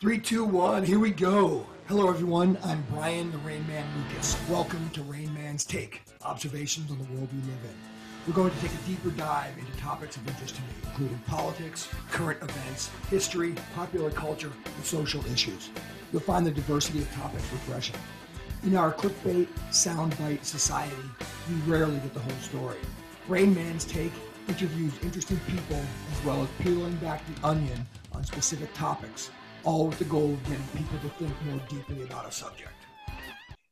Three, two, one, here we go. Hello, everyone. I'm Brian the Rain Man Lucas. Welcome to Rainman's Take, observations on the world we live in. We're going to take a deeper dive into topics of interest to me, including politics, current events, history, popular culture, and social issues. You'll find the diversity of topics refreshing. In our clickbait, soundbite society, we rarely get the whole story. Rainman's Take interviews interesting people as well as peeling back the onion on specific topics, all with the goal of getting people to think more deeply about a subject.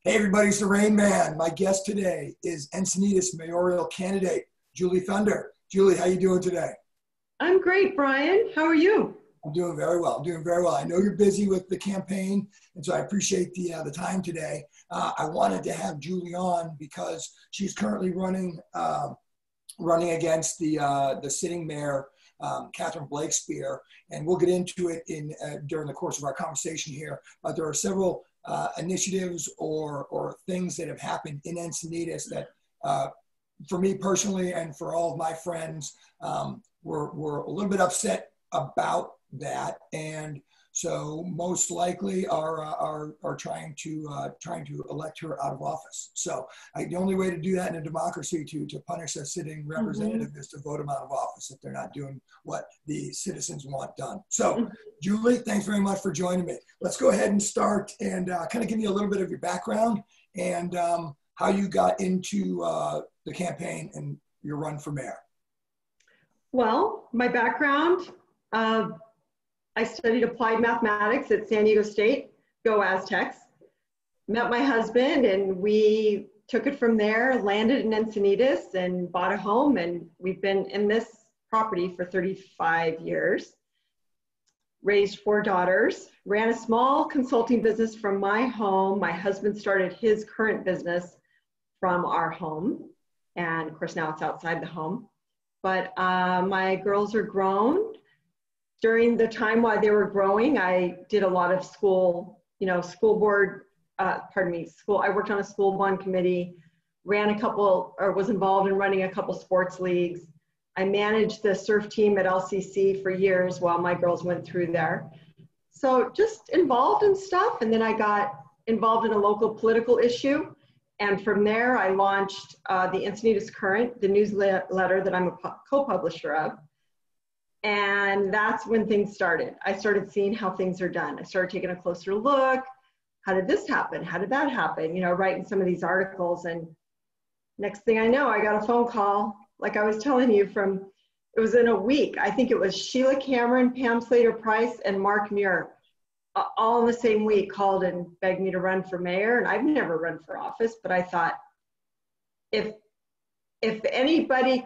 Hey everybody, it's the Rain Man. My guest today is Encinitas mayoral candidate, Julie Thunder. Julie, how you doing today? I'm great, Brian. How are you? I'm doing very well. I know you're busy with the campaign, and so I appreciate the time today. I wanted to have Julie on because she's currently running against the sitting mayor, Catherine Blakespear, and we'll get into it during the course of our conversation here. But there are several initiatives or things that have happened in Encinitas that, for me personally and for all of my friends, we're a little bit upset about that, and so most likely are trying to elect her out of office. So the only way to do that in a democracy to punish a sitting representative is to vote them out of office if they're not doing what the citizens want done. So Julie, thanks very much for joining me. Let's go ahead and start and kind of give me a little bit of your background and how you got into the campaign and your run for mayor. Well, my background, I studied applied mathematics at San Diego State, go Aztecs. Met my husband and we took it from there, landed in Encinitas and bought a home, and we've been in this property for 35 years. Raised 4 daughters, ran a small consulting business from my home. My husband started his current business from our home, and of course now it's outside the home. But my girls are grown. During the time while they were growing, I did a lot of I worked on a school bond committee, was involved in running a couple sports leagues. I managed the surf team at LCC for years while my girls went through there. So just involved in stuff, and then I got involved in a local political issue. And from there, I launched the Encinitas Current, the newsletter that I'm a co-publisher of. And that's when things started. I started seeing how things are done. I started taking a closer look. How did this happen? How did that happen? You know, writing some of these articles. And next thing I know, I got a phone call, like I was telling you, it was in a week. I think it was Sheila Cameron, Pam Slater-Price, and Mark Muir, all in the same week, called and begged me to run for mayor. And I've never run for office, but I thought, if anybody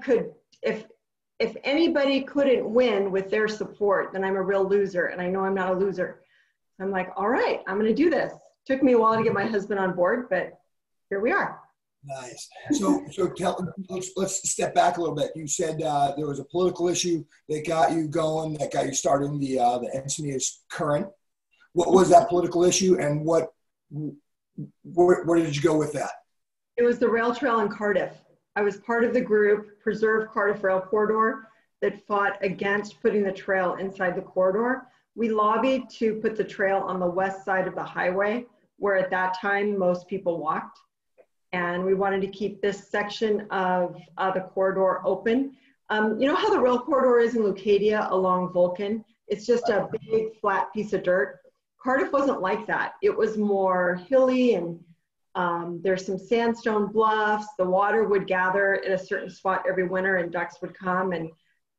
couldn't win with their support, then I'm a real loser, and I know I'm not a loser. So I'm like, all right, I'm going to do this. Took me a while to get my husband on board, but here we are. Nice. So let's step back a little bit. You said there was a political issue that got you going, that got you starting the Encinitas Current. What was that political issue, and where did you go with that? It was the rail trail in Cardiff. I was part of the group, Preserve Cardiff Rail Corridor, that fought against putting the trail inside the corridor. We lobbied to put the trail on the west side of the highway, where at that time most people walked. And we wanted to keep this section of the corridor open. You know how the rail corridor is in Leucadia along Vulcan? It's just a big flat piece of dirt. Cardiff wasn't like that. It was more hilly, and there's some sandstone bluffs. The water would gather at a certain spot every winter, and ducks would come, and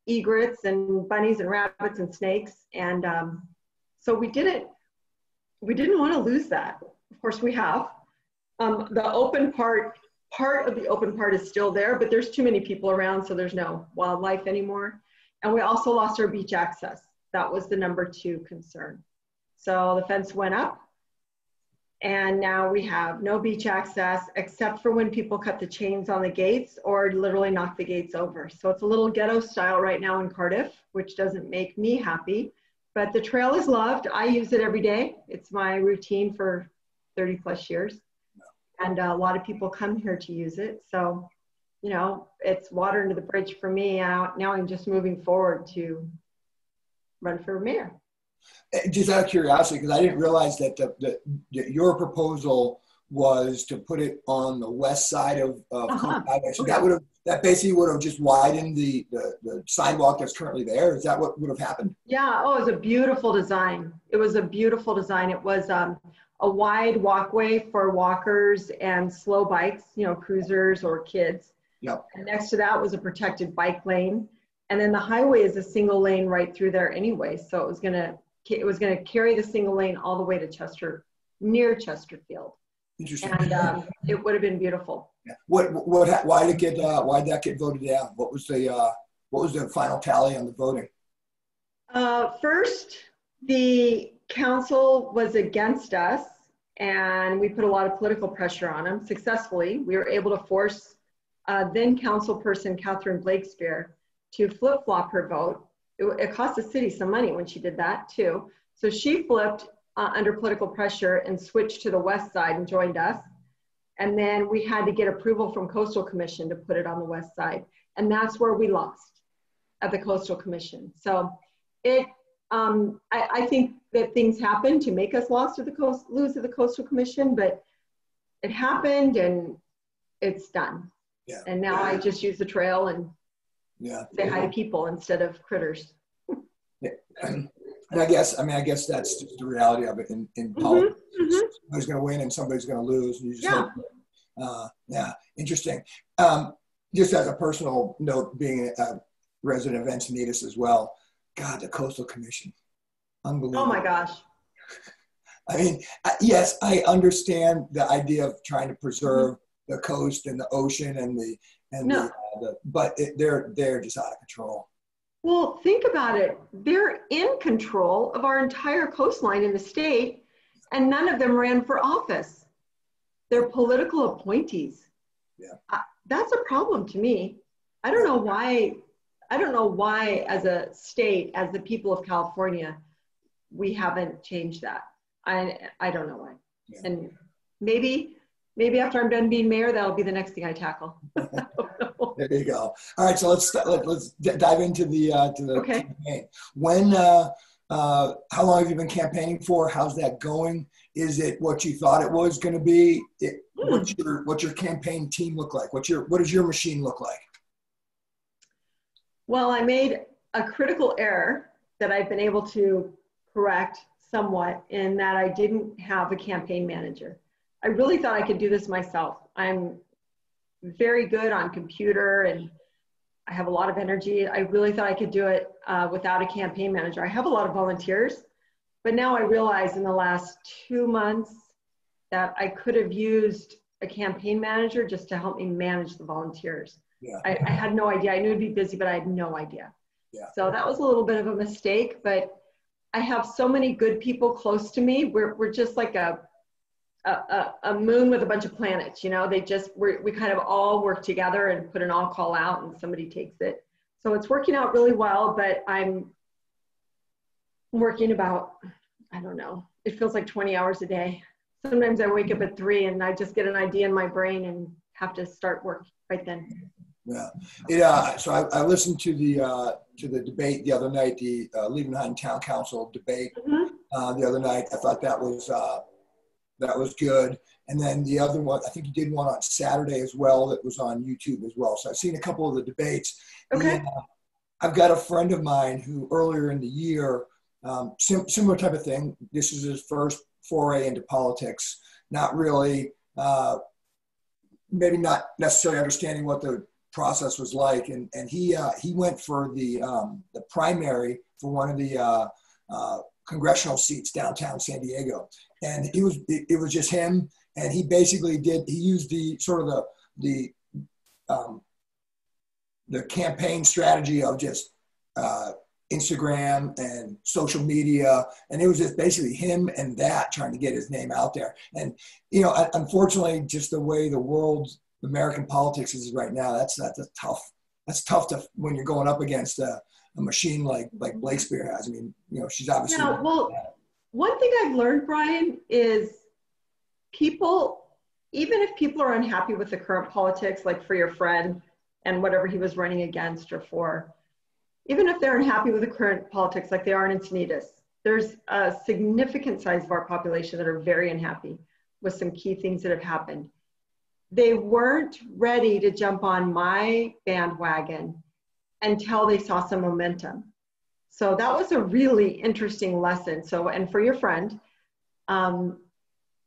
egrets and bunnies and rabbits and snakes. And so we didn't want to lose that. Of course we have. The open part of the open part is still there, but there's too many people around, so there's no wildlife anymore. And we also lost our beach access. That was the number 2 concern. So the fence went up, and now we have no beach access except for when people cut the chains on the gates or literally knock the gates over. So it's a little ghetto style right now in Cardiff, which doesn't make me happy, but the trail is loved. I use it every day. It's my routine for 30 plus years. And a lot of people come here to use it. So, you know, it's water under the bridge for me. Now I'm just moving forward to run for mayor. Just out of curiosity, because I didn't realize that that your proposal was to put it on the west side of Coast Highway. So Okay. that basically would have just widened the sidewalk that's currently there. Is that what would have happened? Yeah, oh, it was a beautiful design. It was a beautiful design. It was a wide walkway for walkers and slow bikes, you know, cruisers or kids. Yep. And next to that was a protected bike lane. And then the highway is a single lane right through there anyway. So it was gonna carry the single lane all the way to near Chesterfield. Interesting. And it would have been beautiful. Yeah. Why did that get voted down? What was the final tally on the voting? First, the council was against us, and we put a lot of political pressure on them successfully. We were able to force then council person Catherine Blakespear to flip-flop her vote. It cost the city some money when she did that too. So she flipped under political pressure and switched to the west side and joined us. And then we had to get approval from Coastal Commission to put it on the west side. And that's where we lost at the Coastal Commission. So I think that things happen to make us lose at the Coastal Commission, but it happened and it's done. Yeah. And now I just use the trail and say hi to people instead of critters. Yeah. And I guess that's just the reality of it in politics. Somebody's going to win and somebody's going to lose. And you just hope, interesting. Just as a personal note, being a resident of Encinitas as well, God, the Coastal Commission, unbelievable. Oh my gosh. I mean, yes, I understand the idea of trying to preserve the coast and the ocean but they're just out of control. Well, think about it. They're in control of our entire coastline in the state, and none of them ran for office. They're political appointees. Yeah. That's a problem to me. I don't know why as a state, as the people of California, we haven't changed that. I don't know why. Yeah. And maybe after I'm done being mayor, that'll be the next thing I tackle. There you go. All right, so let's dive into the campaign. How long have you been campaigning for? How's that going? Is it what you thought it was going to be? What's your campaign team look like? What does your machine look like? Well, I made a critical error that I've been able to correct somewhat in that I didn't have a campaign manager. I really thought I could do this myself. I'm very good on computer and I have a lot of energy. I really thought I could do it without a campaign manager. I have a lot of volunteers, but now I realize in the last 2 months that I could have used a campaign manager just to help me manage the volunteers. Yeah. I had no idea. I knew it'd be busy, but I had no idea. Yeah. So that was a little bit of a mistake, but I have so many good people close to me. We're just like a moon with a bunch of planets, you know. We kind of all work together and put an all call out and somebody takes it. So it's working out really well, but I'm working about, I don't know, it feels like 20 hours a day. Sometimes I wake up at 3 and I just get an idea in my brain and have to start work right then. Yeah, so I listened to the debate the other night, the Liebenheim Town Council debate the other night. I thought that was good. And then the other one, I think you did one on Saturday as well that was on YouTube as well. So I've seen a couple of the debates. Okay. I've got a friend of mine who earlier in the year, similar type of thing. This is his first foray into politics. Not really, maybe not necessarily understanding what the process was like. And he went for the primary for one of the congressional seats downtown San Diego. And it was just him. And he basically used the sort of the campaign strategy of just Instagram and social media. And it was just basically him and that trying to get his name out there. And, you know, unfortunately, just the way the world's American politics is right now, that's tough to, when you're going up against a machine like Blakespear has. I mean, you know, she's obviously. Yeah, well, one thing I've learned, Brian, is people, even if people are unhappy with the current politics, like for your friend and whatever he was running against or for, even if they're unhappy with the current politics, like they are in Encinitas, there's a significant size of our population that are very unhappy with some key things that have happened. They weren't ready to jump on my bandwagon until they saw some momentum. So that was a really interesting lesson. So, and for your friend,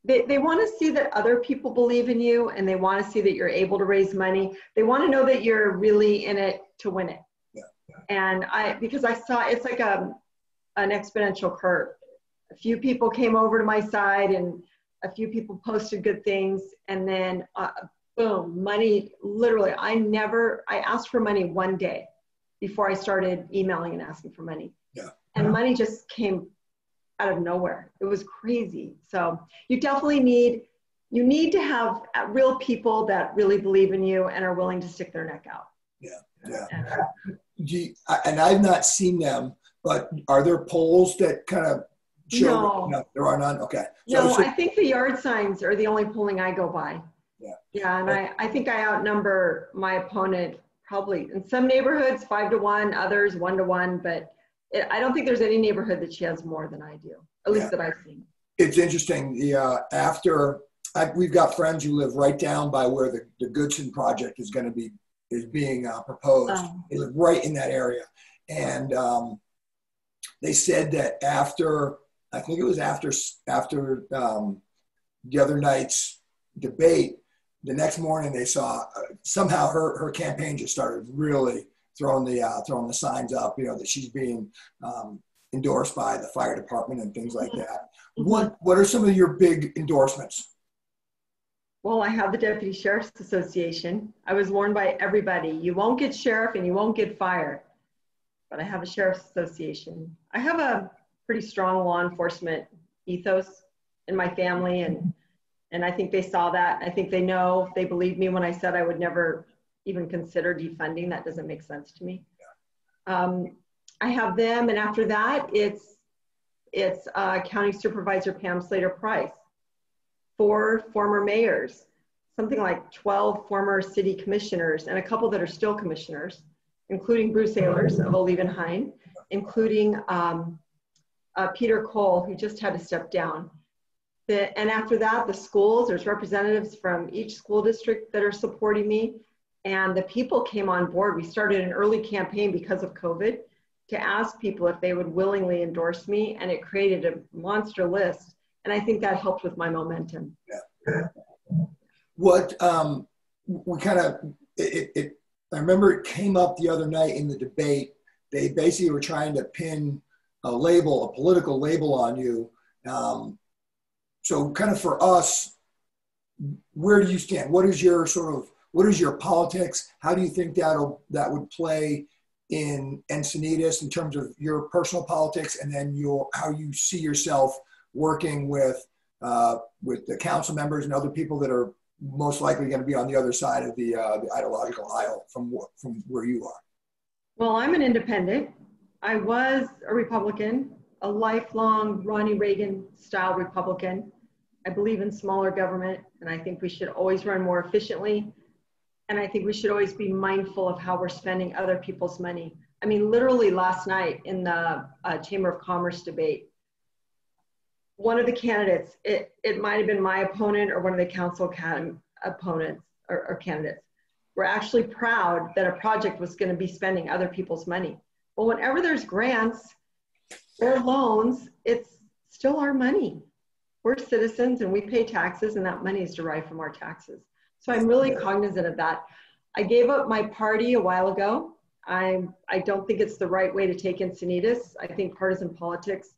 they want to see that other people believe in you, and they want to see that you're able to raise money. They want to know that you're really in it to win it. Yeah. And because I saw, it's like an exponential curve. A few people came over to my side, and a few people posted good things, and then boom, money, literally, I asked for money one day before I started emailing and asking for money. Yeah. And money just came out of nowhere. It was crazy. So you definitely need to have real people that really believe in you and are willing to stick their neck out. Yeah. And I've not seen them, but are there polls that kind of show? No, there are none. Okay. So I think the yard signs are the only polling I go by. Yeah. Yeah. And I think I outnumber my opponent probably in some neighborhoods 5-1, others 1-1, but I don't think there's any neighborhood that she has more than I do, at least that I've seen. It's interesting. We've got friends who live right down by where the Goodson project is being proposed. They live right in that area. And they said that I think it was after the other night's debate, the next morning they saw somehow her campaign just started really throwing the signs up, that she's being endorsed by the fire department and things like that. Mm-hmm. What are some of your big endorsements? Well, I have the Deputy Sheriff's Association. I was warned by everybody, you won't get sheriff and you won't get fired. But I have a Sheriff's Association. I have a pretty strong law enforcement ethos in my family, and I think they saw that. I think they believed me when I said I would never even consider defunding. That doesn't make sense to me. I have them, and after that, it's County Supervisor Pam Slater-Price, 4 former mayors, something like 12 former city commissioners, and a couple that are still commissioners, including Bruce Ehlers of Olevenhain, including Peter Cole, who just had to step down. And after that, the schools, there's representatives from each school district that are supporting me. And the people came on board. We started an early campaign because of COVID to ask people if they would willingly endorse me. And it created a monster list. And I think that helped with my momentum. Yeah. I remember it came up the other night in the debate. They basically were trying to pin a political label on you. So kind of for us, where do you stand? What is your politics? How do you think that would play in Encinitas in terms of your personal politics, and then how you see yourself working with the council members and other people that are most likely going to be on the other side of the ideological aisle from where you are? Well, I'm an independent. I was a Republican, a lifelong Ronnie Reagan style Republican. I believe in smaller government, and I think we should always run more efficiently. And I think we should always be mindful of how we're spending other people's money. I mean, literally last night in the Chamber of Commerce debate, one of the candidates, it might have been my opponent or one of the council opponents or candidates, were actually proud that a project was going to be spending other people's money. Well, whenever there's grants or loans, it's still our money. We're citizens and we pay taxes, and that money is derived from our taxes. So I'm really cognizant of that. I gave up my party a while ago. I don't think it's the right way to take Encinitas. I think partisan politics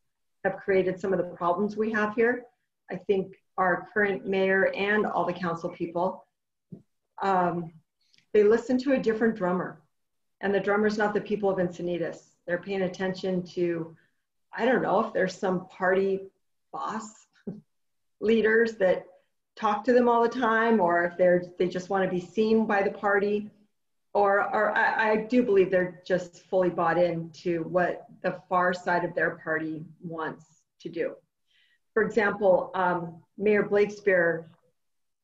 have created some of the problems we have here. I think our current mayor and all the council people, they listen to a different drummer. And the drummer's not the people of Encinitas. They're paying attention to, I don't know if there's some party boss leaders that talk to them all the time, or if they just want to be seen by the party, or I do believe they're just fully bought into what the far side of their party wants to do. For example, Mayor Blakespear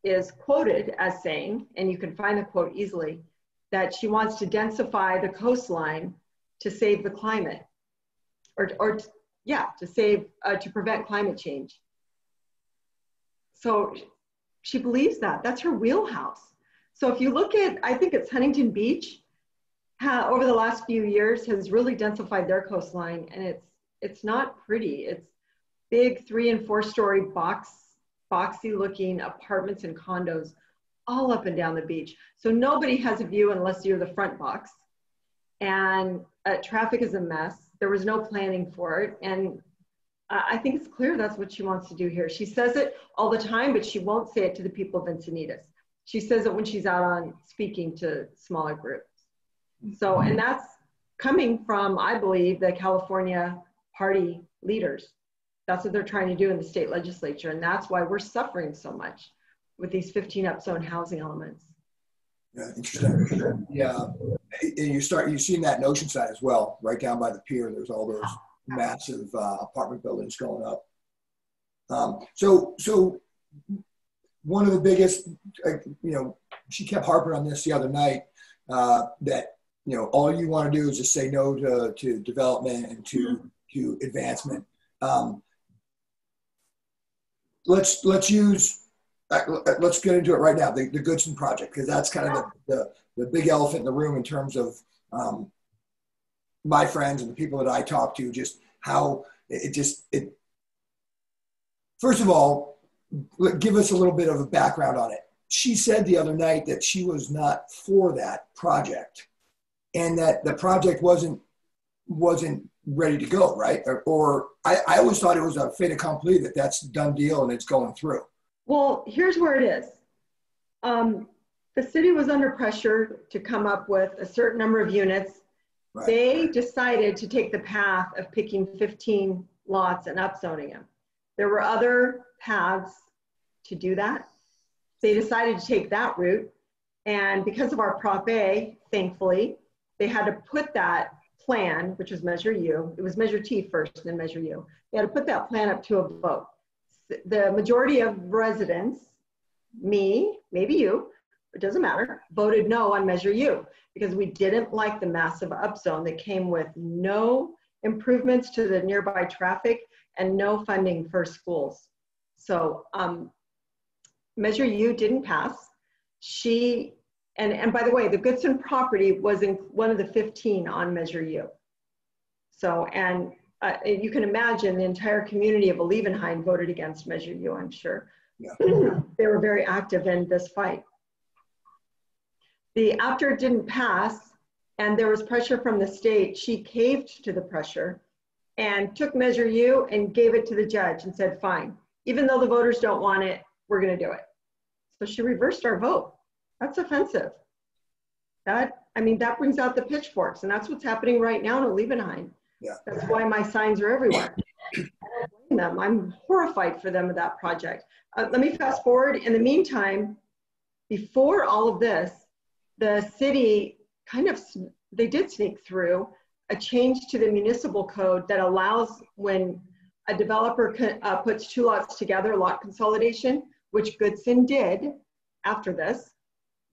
is quoted as saying, and you can find the quote easily, that she wants to densify the coastline to save the climate, or yeah, to save, to prevent climate change. So she believes that. That's her wheelhouse. So if you look at, I think it's Huntington Beach, over the last few years has really densified their coastline, and it's not pretty. It's big 3- and 4-story boxy looking apartments and condos all up and down the beach. So nobody has a view unless you're the front box. And traffic is a mess. There was no planning for it. And I think it's clear that's what she wants to do here. She says it all the time, but she won't say it to the people of Encinitas. She says it when she's out on speaking to smaller groups. So, and that's coming from, I believe, the California party leaders. That's what they're trying to do in the state legislature. And that's why we're suffering so much with these 15 upzone housing elements. Yeah, interesting. Yeah, and you've seen that in Oceanside as well, right down by the pier. There's all those massive apartment buildings going up. So one of the biggest, she kept harping on this the other night, that all you want to do is just say no to development and to advancement. Let's get into it right now. The Goodson project, because that's kind of the big elephant in the room in terms of my friends and the people that I talk to. Just how it. First of all, give us a little bit of a background on it. She said the other night that she was not for that project, and that the project wasn't ready to go, right? Or I always thought it was a fait accompli, that's a done deal and it's going through. Well, here's where it is. The city was under pressure to come up with a certain number of units. Right. They decided to take the path of picking 15 lots and upzoning them. There were other paths to do that. They decided to take that route. And because of our Prop A, thankfully, they had to put that plan, which was Measure U, it was Measure T first, then Measure U. They had to put that plan up to a vote. The majority of residents, me, maybe you, it doesn't matter, voted no on Measure U because we didn't like the massive upzone that came with no improvements to the nearby traffic and no funding for schools. So Measure U didn't pass. And by the way, the Goodson property was in one of the 15 on Measure U. So, and you can imagine the entire community of Alevenheim voted against Measure U, I'm sure. Yeah. They were very active in this fight. After it didn't pass and there was pressure from the state, she caved to the pressure and took Measure U and gave it to the judge and said, fine, even though the voters don't want it, we're gonna do it. So she reversed our vote. That's offensive. That brings out the pitchforks, and that's what's happening right now in Alevenheim. Yeah. That's why my signs are everywhere. I don't blame them. I'm horrified for them of that project. Let me fast forward. In the meantime, before all of this, the city they did sneak through a change to the municipal code that allows when a developer puts 2 lots together, lot consolidation, which Goodson did after this,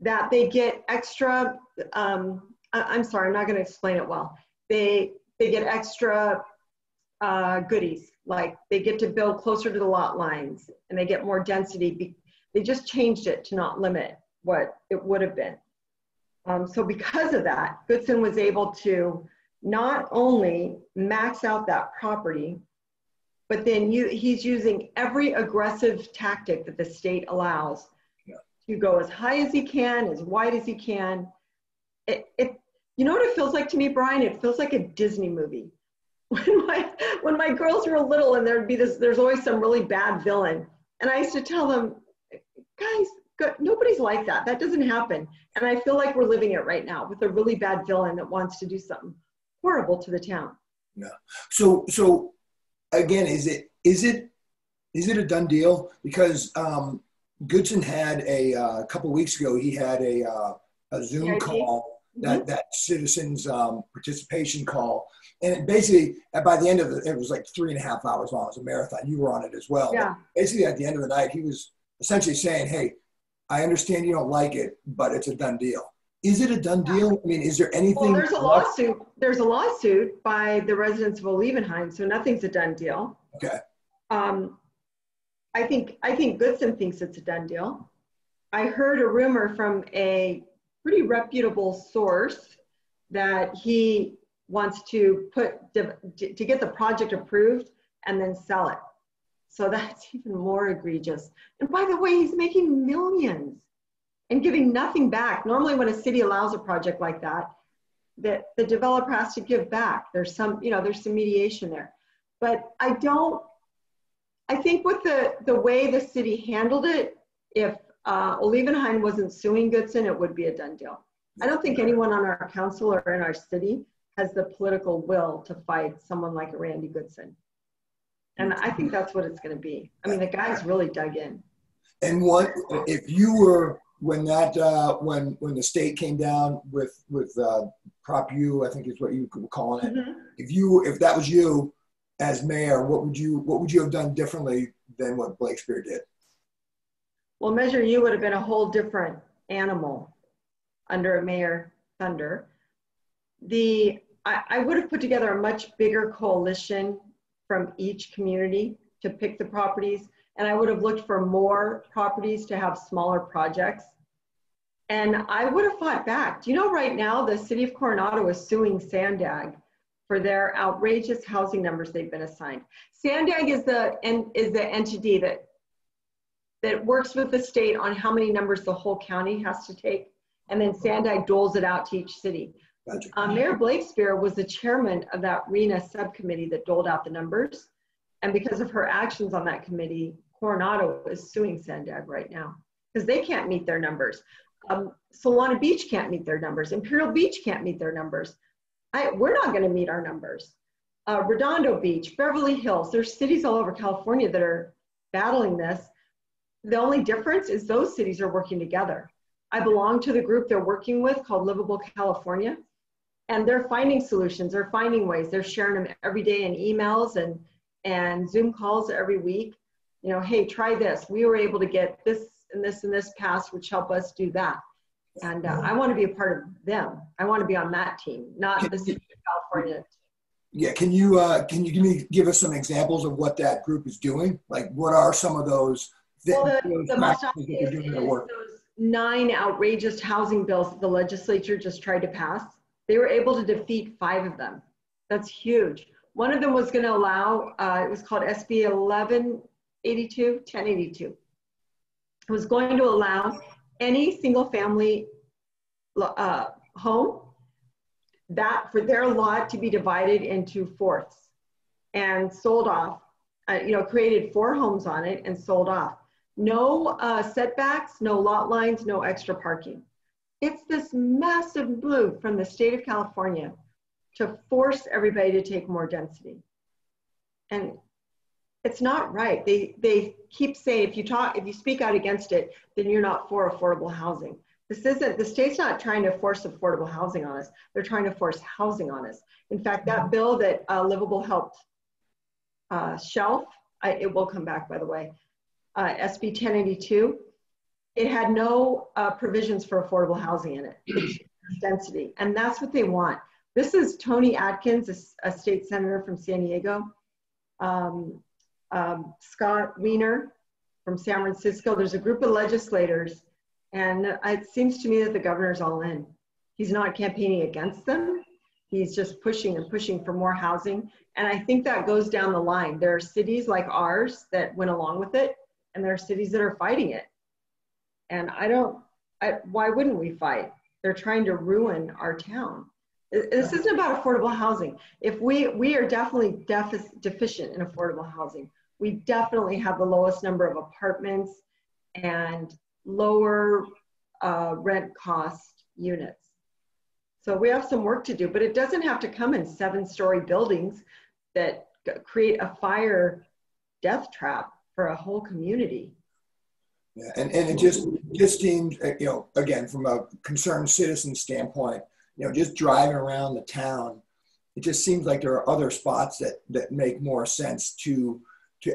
that they get extra, I'm sorry, I'm not going to explain it well. They get extra goodies, like they get to build closer to the lot lines and they get more density. They just changed it to not limit what it would have been. So because of that, Goodson was able to not only max out that property, but then he's using every aggressive tactic that the state allows to go as high as he can, as wide as he can. You know what it feels like to me, Brian? It feels like a Disney movie. When my girls were little and there's always some really bad villain. And I used to tell them, guys, nobody's like that. That doesn't happen. And I feel like we're living it right now with a really bad villain that wants to do something horrible to the town. Yeah. So again, is it a done deal? Because Goodson had a couple of weeks ago, he had a Zoom call, that citizens participation call. And basically, by the end of it was like 3.5 hours long. It was a marathon. You were on it as well. Yeah. But basically, at the end of the night, he was essentially saying, hey, I understand you don't like it, but it's a done deal. Is it a done deal? I mean, is there anything? Well, there's a lawsuit. There's a lawsuit by the residents of Olivenheim, so nothing's a done deal. Okay. I think Goodson thinks it's a done deal. I heard a rumor from a pretty reputable source that he wants to get the project approved and then sell it. So that's even more egregious. And by the way, he's making millions and giving nothing back. Normally when a city allows a project like that, the developer has to give back. There's some, there's some mediation there. But I think with the way the city handled it, if Olivenheim wasn't suing Goodson, it would be a done deal. I don't think anyone on our council or in our city has the political will to fight someone like a Randy Goodson. And I think that's what it's going to be. I mean, the guy's really dug in. And what if you were when when the state came down with Prop U, I think is what you were calling it. Mm-hmm. If that was you as mayor, what would you have done differently than what Blakespeare did? Well, Measure U would have been a whole different animal under Mayor Thunder. I would have put together a much bigger coalition from each community to pick the properties, and I would have looked for more properties to have smaller projects. And I would have fought back. Do you know right now the city of Coronado is suing Sandag for their outrageous housing numbers they've been assigned. Sandag is the entity that works with the state on how many numbers the whole county has to take, and then Sandag doles it out to each city. Gotcha. Mayor Blakespeare was the chairman of that RENA subcommittee that doled out the numbers, and because of her actions on that committee, Coronado is suing Sandag right now because they can't meet their numbers. Solana Beach can't meet their numbers. Imperial Beach can't meet their numbers. We're not going to meet our numbers. Redondo Beach, Beverly Hills, there's cities all over California that are battling this. The only difference is those cities are working together. I belong to the group they're working with called Livable California, and they're finding solutions. They're finding ways. They're sharing them every day in emails and Zoom calls every week. Hey, try this. We were able to get this and this and this passed, which help us do that. And I want to be a part of them. I want to be on that team, not the city of California. Yeah, can you give us some examples of what that group is doing? Like, what are some of those? Well, the most obvious is those 9 outrageous housing bills that the legislature just tried to pass. They were able to defeat 5 of them. That's huge. One of them was going to allow, it was called SB 1082. It was going to allow any single family home that for their lot to be divided into fourths and sold off, created 4 homes on it and sold off. No setbacks, no lot lines, no extra parking. It's this massive move from the state of California to force everybody to take more density. And it's not right. They keep saying if you speak out against it, then you're not for affordable housing. The state's not trying to force affordable housing on us. They're trying to force housing on us. In fact, that bill that Livable helped shelf, it will come back, by the way, SB 1082, it had no provisions for affordable housing in it. It's density, and that's what they want. This is Tony Atkins, a state senator from San Diego, Scott Wiener from San Francisco. There's a group of legislators, and it seems to me that the governor's all in. He's not campaigning against them. He's just pushing and pushing for more housing. And I think that goes down the line. There are cities like ours that went along with it, and there are cities that are fighting it. And why wouldn't we fight? They're trying to ruin our town. This isn't about affordable housing. If we are definitely deficient in affordable housing. We definitely have the lowest number of apartments and lower rent cost units. So we have some work to do, but it doesn't have to come in 7-story buildings that create a fire death trap for a whole community. Yeah, and it just seems, again, from a concerned citizen standpoint, just driving around the town, it just seems like there are other spots that make more sense to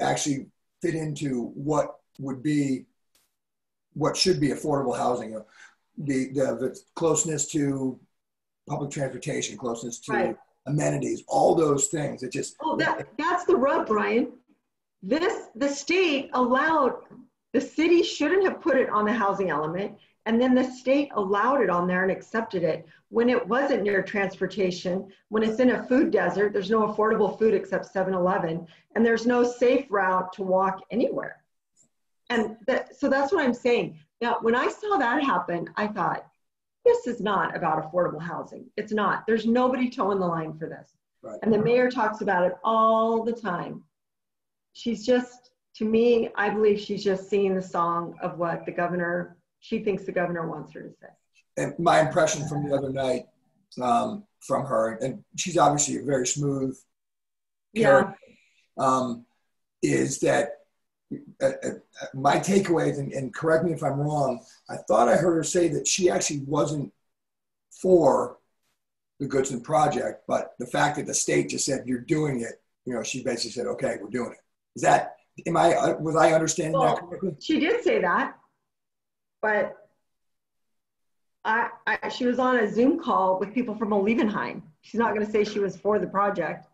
actually fit into what should be affordable housing. the closeness to public transportation, closeness to Right. amenities, all those things. It just That's the rub, Brian. The state allowed, the city shouldn't have put it on the housing element, and then the state allowed it on there and accepted it when it wasn't near transportation, when it's in a food desert, there's no affordable food except 7-Eleven, and there's no safe route to walk anywhere. And so that's what I'm saying. Now, when I saw that happen, I thought, this is not about affordable housing. It's not. There's nobody towing the line for this. Right. And the mayor talks about it all the time. She's just, to me, I believe she's just singing the song of what the governor, she thinks the governor wants her to say. And my impression from the other night from her, and she's obviously a very smooth character, is that my takeaways, and correct me if I'm wrong, I thought I heard her say that she actually wasn't for the Goodson project, but the fact that the state just said, you're doing it, you know, she basically said, okay, we're doing it. Is that, was I understanding that correctly? She did say that, but she was on a Zoom call with people from Olivenheim. She's not going to say she was for the project.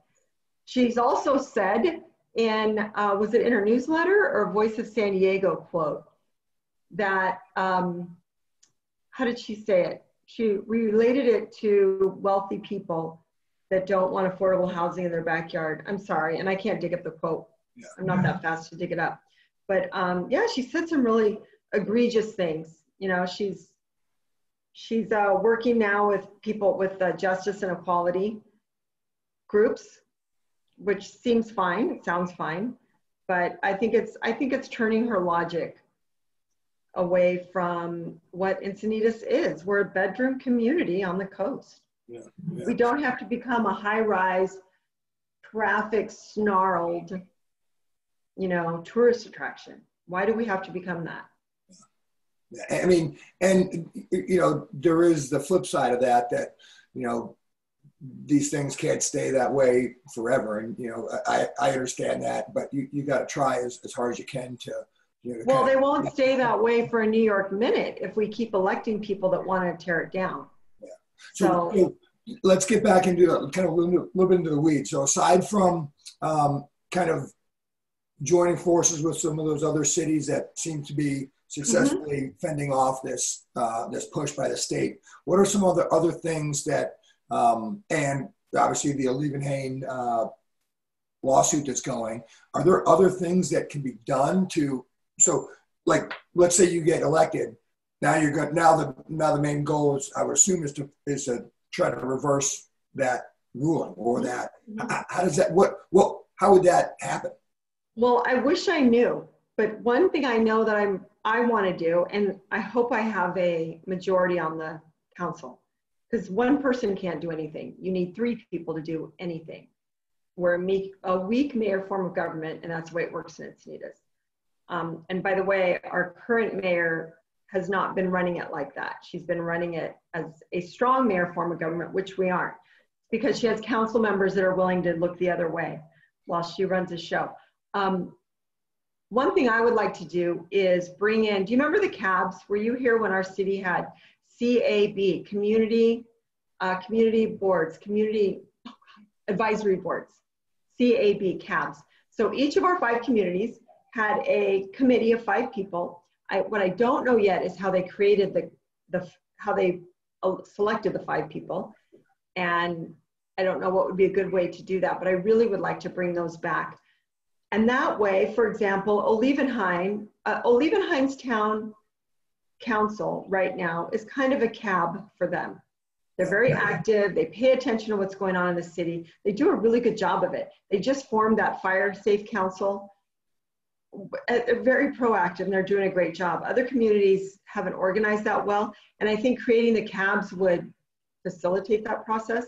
She's also said in, was it in her newsletter or Voice of San Diego quote, that, how did she say it? She related it to wealthy people that don't want affordable housing in their backyard. I'm sorry, and I can't dig up the quote. Yeah. I'm not that fast to dig it up. But yeah, she said some really egregious things. You know, she's working now with people with justice and equality groups, which seems fine. It sounds fine, but I think it's turning her logic away from what Encinitas is. We're a bedroom community on the coast. Yeah, yeah. We don't have to become a high-rise, traffic snarled, you know, tourist attraction. Why do we have to become that? I mean, and you know, there is the flip side of that, you know, these things can't stay that way forever. And, you know, I understand that, but you got to try as hard as you can to, you know, well, they won't stay that way for a New York minute if we keep electing people that want to tear it down. Yeah. So let's get back into kind of a little bit into the weeds. So aside from kind of joining forces with some of those other cities that seem to be successfully fending off this this push by the state, what are some other things that, and obviously the Olivenhain lawsuit that's going, are there other things that can be done to, so like, let's say you get elected, now you're good, now the main goal is, I would assume, is to try to reverse that ruling, or that, how does that, how would that happen? Well, I wish I knew, but one thing I know that I want to do, and I hope I have a majority on the council, because one person can't do anything. You need 3 people to do anything. We're a weak mayor form of government, and that's the way it works in Encinitas. And by the way, our current mayor has not been running it like that. She's been running it as a strong mayor form of government, which we aren't, because she has council members that are willing to look the other way while she runs a show. One thing I would like to do is bring in, do you remember the cabs? Were you here when our city had CAB, community boards, community advisory boards, CAB cabs. So each of our 5 communities had a committee of 5 people. What I don't know yet is how they created how they selected the 5 people. And I don't know what would be a good way to do that, but I really would like to bring those back. And that way, for example, Olivenheim's town council right now is kind of a cab for them. They're very active. They pay attention to what's going on in the city. They do a really good job of it. They just formed that fire safe council. They're very proactive, and they're doing a great job. Other communities haven't organized that well, and I think creating the cabs would facilitate that process.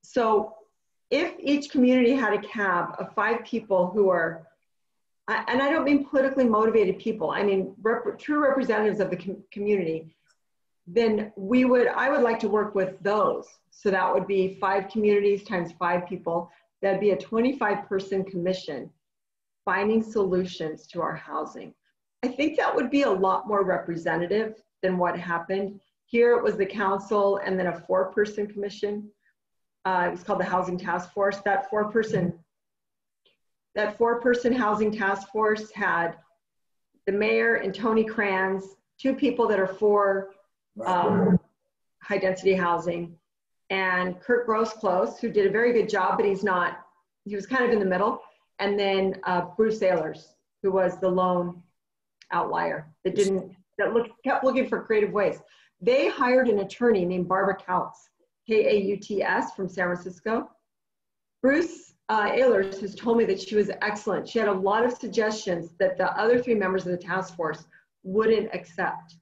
So if each community had a cab of 5 people who are, and I don't mean politically motivated people, I mean true representatives of the community, then I would like to work with those. So that would be 5 communities times 5 people. That'd be a 25-person commission finding solutions to our housing. I think that would be a lot more representative than what happened. Here it was the council and then a 4-person commission. It was called the Housing Task Force. That four-person housing task force had the mayor and Tony Kranz, 2 people that are for high density housing, and Kurt Grosclose, who did a very good job, but he was kind of in the middle. And then Bruce Saylors, who was the lone outlier that kept looking for creative ways. They hired an attorney named Barbara Kauts, Kauts, from San Francisco. Bruce Saylors has told me that she was excellent. She had a lot of suggestions that the other 3 members of the task force wouldn't accept.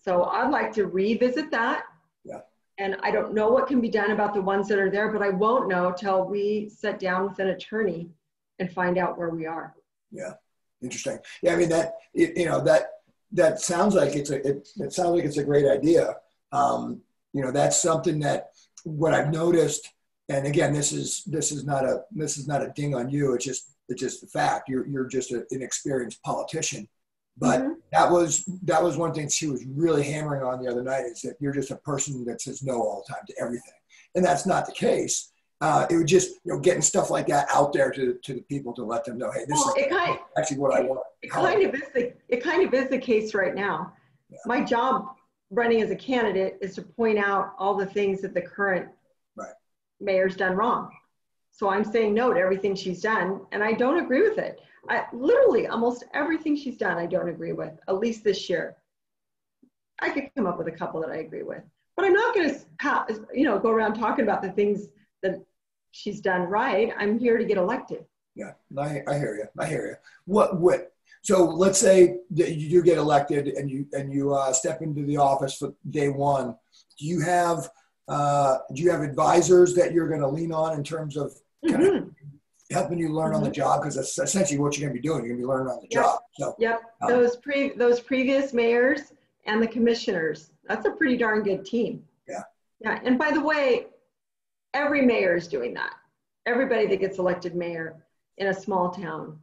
So I'd like to revisit that. Yeah. And I don't know what can be done about the ones that are there, but I won't know till we sit down with an attorney and find out where we are. Yeah, interesting. Yeah, I mean that sounds like it's a great idea. That's something that what I've noticed, and again, this is not a ding on you. It's just the fact you're just an inexperienced politician. But that was one thing she was really hammering on the other night, is that you're just a person that says no all the time to everything, and that's not the case. It was just getting stuff like that out there to the people to let them know, hey, this is actually what I want. It kind of is the case right now. Yeah. My job running as a candidate is to point out all the things that the current mayor's done wrong. So I'm saying no to everything she's done, and I don't agree with it. Literally almost everything she's done I don't agree with, at least this year. I could come up with a couple that I agree with, but I'm not going to go around talking about the things that she's done right. I'm here to get elected. Yeah, I hear you. So let's say that you do get elected and you step into the office for day 1. Do you have advisors that you're going to lean on in terms of kind of helping you learn on the job? Because that's essentially what you're going to be doing. You're going to be learning on the job. So, those previous mayors and the commissioners, that's a pretty darn good team. Yeah. And by the way, every mayor is doing that. Everybody that gets elected mayor in a small town,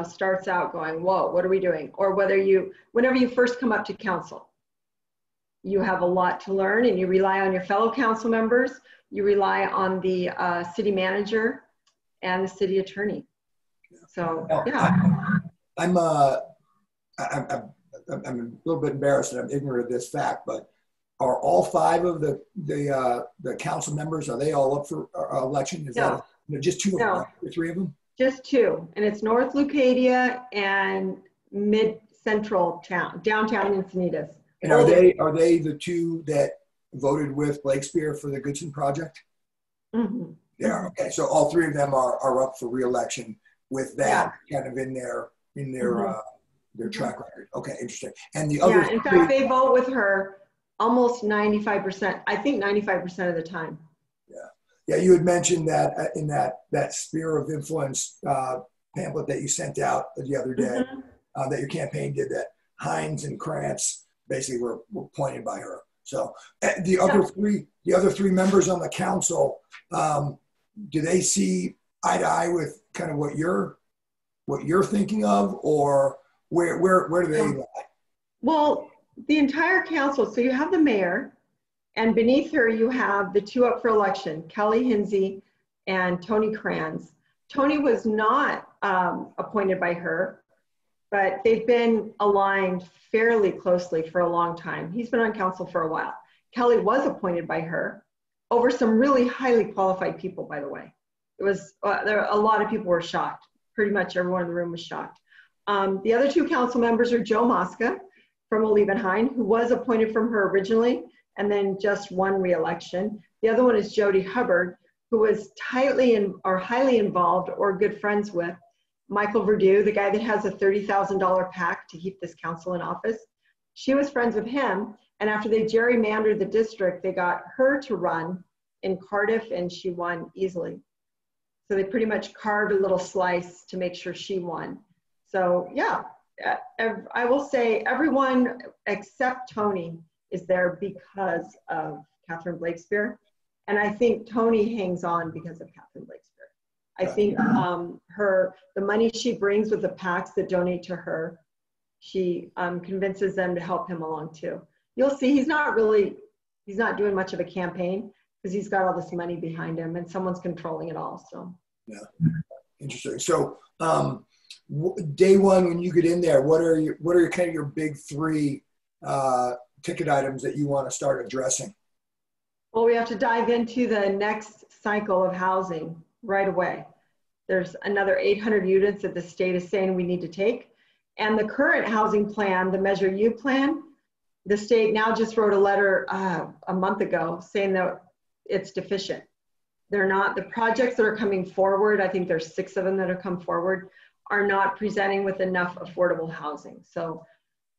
starts out going, whoa, what are we doing? Or whenever you first come up to council, you have a lot to learn, and you rely on your fellow council members. You rely on the city manager and the city attorney. So, yeah. I'm a little bit embarrassed that I'm ignorant of this fact, but are all 5 of the council members, are they all up for election? Is that just 2 of them, or 3 of them? Just 2, and it's North Leucadia and mid-central town, downtown Encinitas. And are they the 2 that voted with Blake Spear for the Goodson project? Mm-hmm. Yeah. Okay. So all 3 of them are up for re-election with that kind of in their track record. Okay, interesting. And the other, in fact, they vote with her almost 95%. I think 95% of the time. Yeah, you had mentioned that in that sphere of influence pamphlet that you sent out the other day, that your campaign did, that Hines and Krantz basically were pointed by her. So the other three members on the council, do they see eye to eye with kind of what you're thinking of, or where do they lie? Well, the entire council. So you have the mayor. And beneath her, you have the 2 up for election, Kelly Hinsey and Tony Kranz. Tony was not appointed by her, but they've been aligned fairly closely for a long time. He's been on council for a while. Kelly was appointed by her over some really highly qualified people, by the way. It was, a lot of people were shocked. Pretty much everyone in the room was shocked. The other 2 council members are Joe Mosca from Oliebenheim, who was appointed from her originally, and then just won re-election. The other one is Jody Hubbard, who was highly involved or good friends with Michael Verdew, the guy that has a $30,000 PAC to keep this council in office. She was friends with him, and after they gerrymandered the district, they got her to run in Cardiff, and she won easily. So they pretty much carved a little slice to make sure she won. So yeah, I will say everyone except Tony is there because of Catherine Blake Spear. And I think Tony hangs on because of Catherine Blake Spear. I think the money she brings with the PACs that donate to her, she convinces them to help him along too. You'll see he's not doing much of a campaign because he's got all this money behind him and someone's controlling it all. So yeah, interesting. So day one, when you get in there, what are kind of your big three ticket items that you want to start addressing? Well, we have to dive into the next cycle of housing right away. There's another 800 units that the state is saying we need to take. And the current housing plan, the Measure U plan, the state now just wrote a letter a month ago saying that it's deficient. They're not, the projects that are coming forward, I think there's 6 of them that have come forward, are not presenting with enough affordable housing. So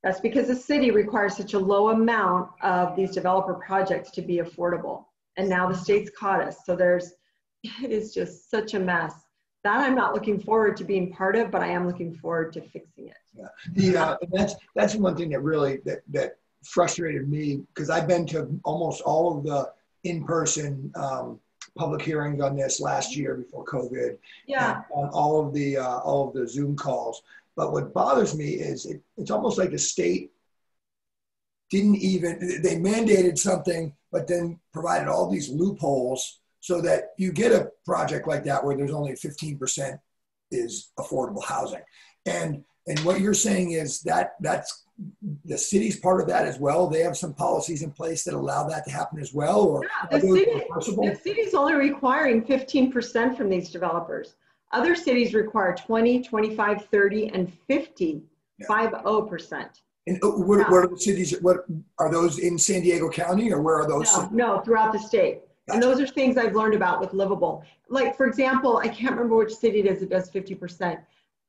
that's because the city requires such a low amount of these developer projects to be affordable. And now the state's caught us. So it is just such a mess. That I'm not looking forward to being part of, but I am looking forward to fixing it. Yeah, that's one thing that really that frustrated me, because I've been to almost all of the in-person public hearings on this last year before COVID. Yeah. And on all of the Zoom calls. But what bothers me is it's almost like the state didn't even, they mandated something, but then provided all these loopholes so that you get a project like that where there's only 15% is affordable housing. And what you're saying is that's the city's part of that as well. They have some policies in place that allow that to happen as well. Or yeah, the city's only requiring 15% from these developers. Other cities require 20, 25, 30, and 50, yeah. 50%. And where are the cities? What are those in San Diego County, or where are those? No, throughout the state. Gotcha. And those are things I've learned about with Livable. Like, for example, I can't remember which city it is that does 50%.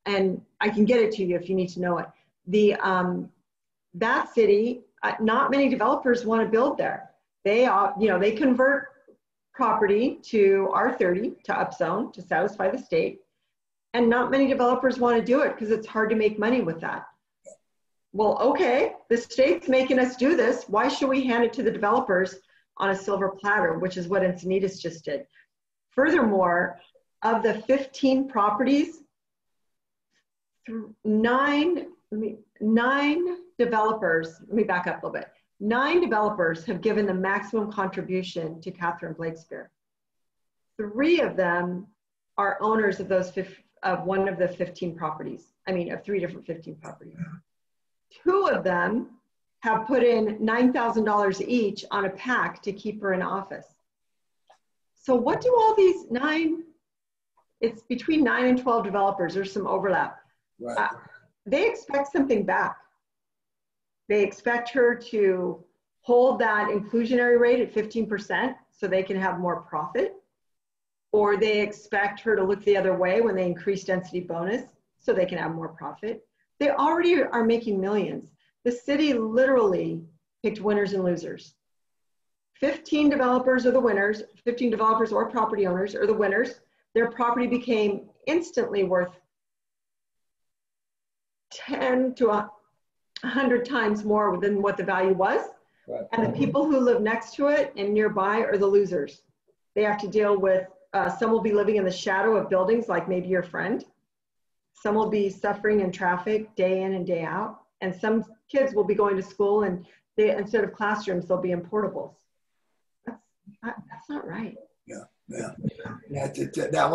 And I can get it to you if you need to know it. That city, not many developers want to build there. They convert property to R30, to upzone, to satisfy the state. And not many developers want to do it because it's hard to make money with that. Well, okay, the state's making us do this. Why should we hand it to the developers on a silver platter, which is what Encinitas just did? Furthermore, of the 15 properties, 9 developers, let me back up a little bit. 9 developers have given the maximum contribution to Catherine Blakespeare. 3 of them are owners of one of the 15 properties. I mean, of 3 different 15 properties. 2 of them have put in $9,000 each on a PAC to keep her in office. So what do all these 9, it's between 9 and 12 developers, there's some overlap. Right. They expect something back. They expect her to hold that inclusionary rate at 15% so they can have more profit, or they expect her to look the other way when they increase density bonus so they can have more profit. They already are making millions. The city literally picked winners and losers. 15 developers are the winners, 15 developers or property owners are the winners. Their property became instantly worth 10 to 100 times more than what the value was. Right. And the people who live next to it and nearby are the losers. They have to deal with, some will be living in the shadow of buildings like maybe your friend. Some will be suffering in traffic day in and day out. And some kids will be going to school and instead of classrooms, they'll be in portables. That's not right. Yeah. That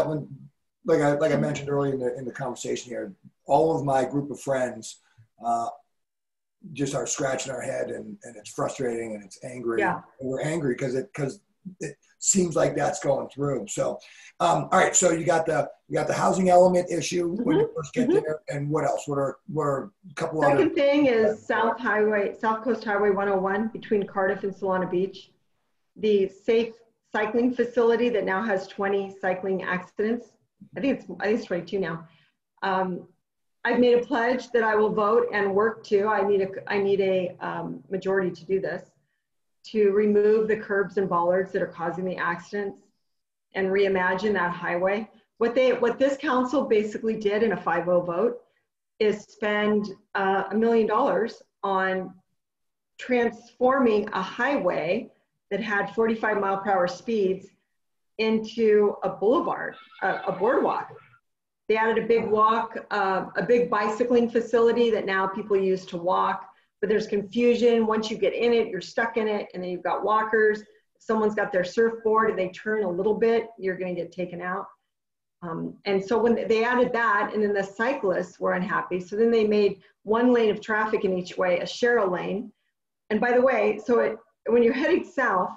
one, like I mentioned earlier in the conversation here, all of my group of friends just are scratching our head, and it's frustrating and it's angry. Yeah. And we're angry because it seems like that's going through. So, all right. So you got the housing element issue when you first get there, and what else? What are a couple other? Second thing is South Coast Highway 101 between Cardiff and Solana Beach, the safe cycling facility that now has 20 cycling accidents. I think it's 22 now. I've made a pledge that I will vote and work to. I need a majority to do this, to remove the curbs and bollards that are causing the accidents and reimagine that highway. What this council basically did in a 5-0 vote is spend $1 million on transforming a highway that had 45-mile-per-hour speeds into a boulevard, a boardwalk. They added a big a big bicycling facility that now people use to walk, but there's confusion. Once you get in it, you're stuck in it, and then you've got walkers. If someone's got their surfboard and they turn a little bit, you're gonna get taken out. And so when they added that, and then the cyclists were unhappy, so then they made one lane of traffic in each way, a Cheryl lane. And by the way, so when you're heading south,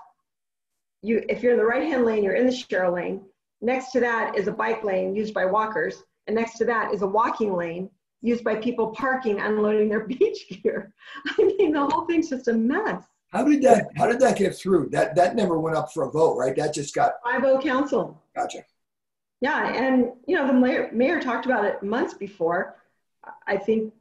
if you're in the right-hand lane, you're in the Cheryl lane. Next to that is a bike lane used by walkers. And next to that is a walking lane used by people parking, unloading their beach gear. I mean, the whole thing's just a mess. How did that get through? That never went up for a vote, right? That just got 5-0 council. Gotcha. Yeah, and you know, the mayor talked about it months before. I think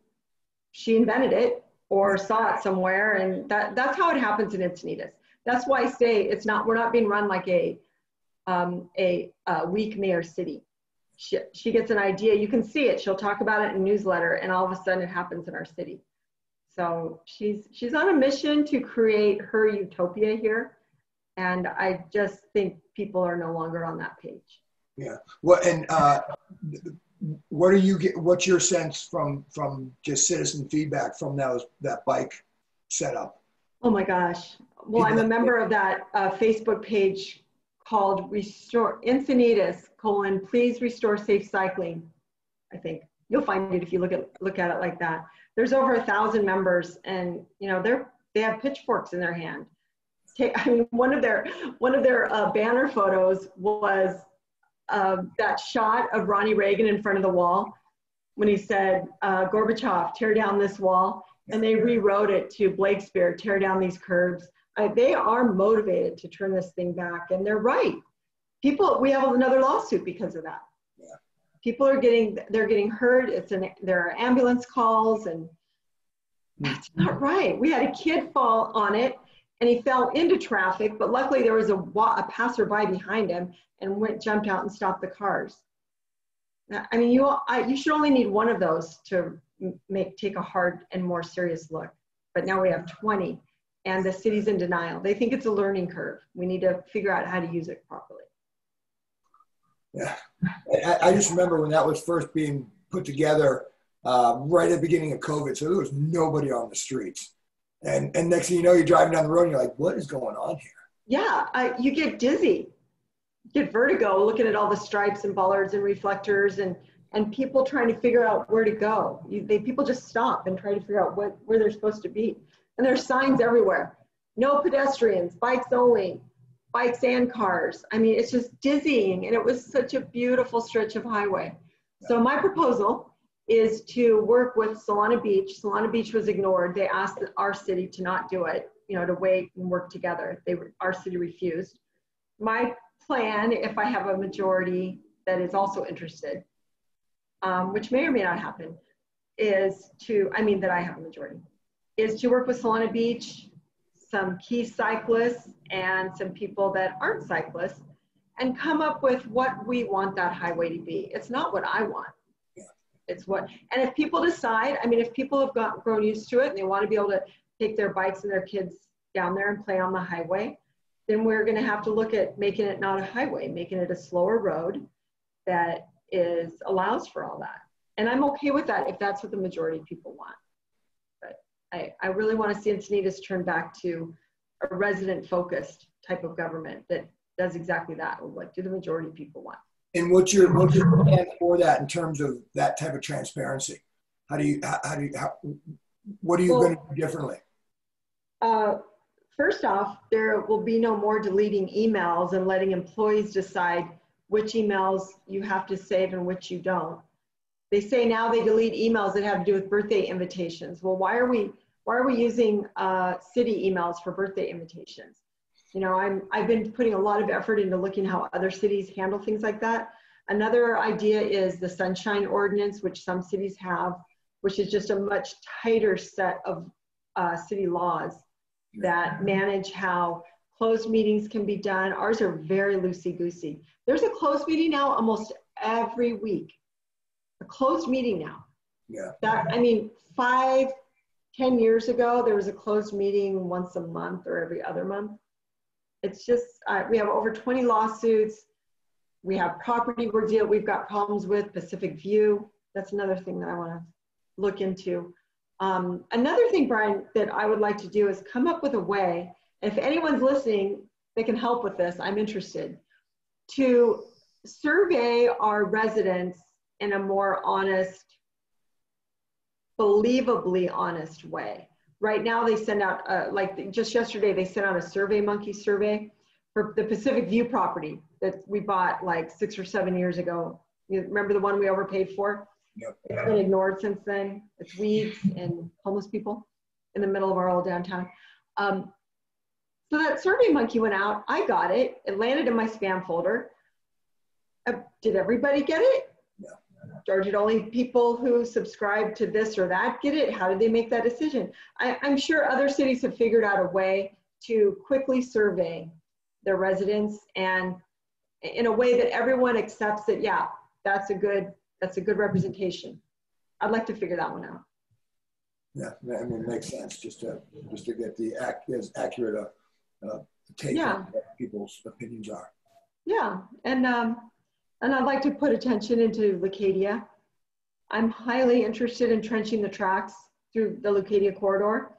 she invented it or saw it somewhere, and that's how it happens in Encinitas. That's why I say we're not being run like a weak mayor city. She gets an idea, you can see it, she'll talk about it in a newsletter, and all of a sudden it happens in our city. So she's on a mission to create her utopia here, and I just think people are no longer on that page. Yeah. Well, and what do you get? What's your sense from just citizen feedback from that bike setup? Oh my gosh. Well, I'm a member of that Facebook page called Restore Encinitas : Please Restore Safe Cycling. I think you'll find it if you look at it like that. There's over 1,000 members, and you know they have pitchforks in their hand. I mean, one of their banner photos was that shot of Ronnie Reagan in front of the wall when he said, Gorbachev, tear down this wall. And they rewrote it to Blakespeare, tear down these curbs. They are motivated to turn this thing back, and they're right. We have another lawsuit because of that. Yeah. People are getting hurt. There are ambulance calls, and that's not right. We had a kid fall on it, and he fell into traffic, but luckily there was a passerby behind him and jumped out and stopped the cars. I mean, you should only need one of those to take a hard and more serious look. But now we have 20, and the city's in denial. They think it's a learning curve. We need to figure out how to use it properly. Yeah, I just remember when that was first being put together right at the beginning of COVID. So there was nobody on the streets. And next thing you know, you're driving down the road and you're like, what is going on here? Yeah, you get dizzy, get vertigo looking at all the stripes and bollards and reflectors and people trying to figure out where to go. People just stop and try to figure out where they're supposed to be. And there's signs everywhere. No pedestrians, bikes only, bikes and cars. I mean, it's just dizzying, and it was such a beautiful stretch of highway. So my proposal is to work with Solana Beach. Solana Beach was ignored. They asked our city to not do it, to wait and work together. Our city refused. My plan, if I have a majority that is also interested, which may or may not happen, that I have a majority, is to work with Solana Beach, some key cyclists, and some people that aren't cyclists, and come up with what we want that highway to be. It's not what I want. It's what, and if people decide, if people have grown used to it and they want to be able to take their bikes and their kids down there and play on the highway, then we're going to have to look at making it not a highway, making it a slower road that allows for all that. And I'm okay with that if that's what the majority of people want. But I really want to see Encinitas turn back to a resident-focused type of government that does exactly that. What do the majority of people want? And what's your plan for that in terms of that type of transparency? What are you going to do differently? First off, there will be no more deleting emails and letting employees decide which emails you have to save and which you don't. They say now they delete emails that have to do with birthday invitations. Well, why are we using city emails for birthday invitations? I've been putting a lot of effort into looking how other cities handle things like that. Another idea is the sunshine ordinance, which some cities have, which is just a much tighter set of city laws that manage how closed meetings can be done. Ours are very loosey-goosey. There's a closed meeting now almost every week. A closed meeting now. Yeah. 5-10 years ago, there was a closed meeting once a month or every other month. It's just, we have over 20 lawsuits. We have property we've got problems with, Pacific View. That's another thing that I want to look into. Another thing, Brian, that I would like to do is come up with a way, if anyone's listening, they can help with this, I'm interested, to survey our residents in a more honest, believably honest way. Right now they send out, like just yesterday, they sent out a Survey Monkey survey for the Pacific View property that we bought like 6 or 7 years ago. You remember the one we overpaid for? Yep. It's been ignored since then. It's weeds and homeless people in the middle of our old downtown. So that Survey Monkey went out, I got it, it landed in my spam folder. Did everybody get it? Yeah. Or did only people who subscribe to this or that get it? How did they make that decision? I'm sure other cities have figured out a way to quickly survey their residents and in a way that everyone accepts that, yeah, that's a good representation. I'd like to figure that one out. Yeah, I mean, it makes sense just to get the as accurate take Yeah. on what people's opinions are. Yeah, and I'd like to put attention into Leucadia. I'm highly interested in trenching the tracks through the Leucadia corridor.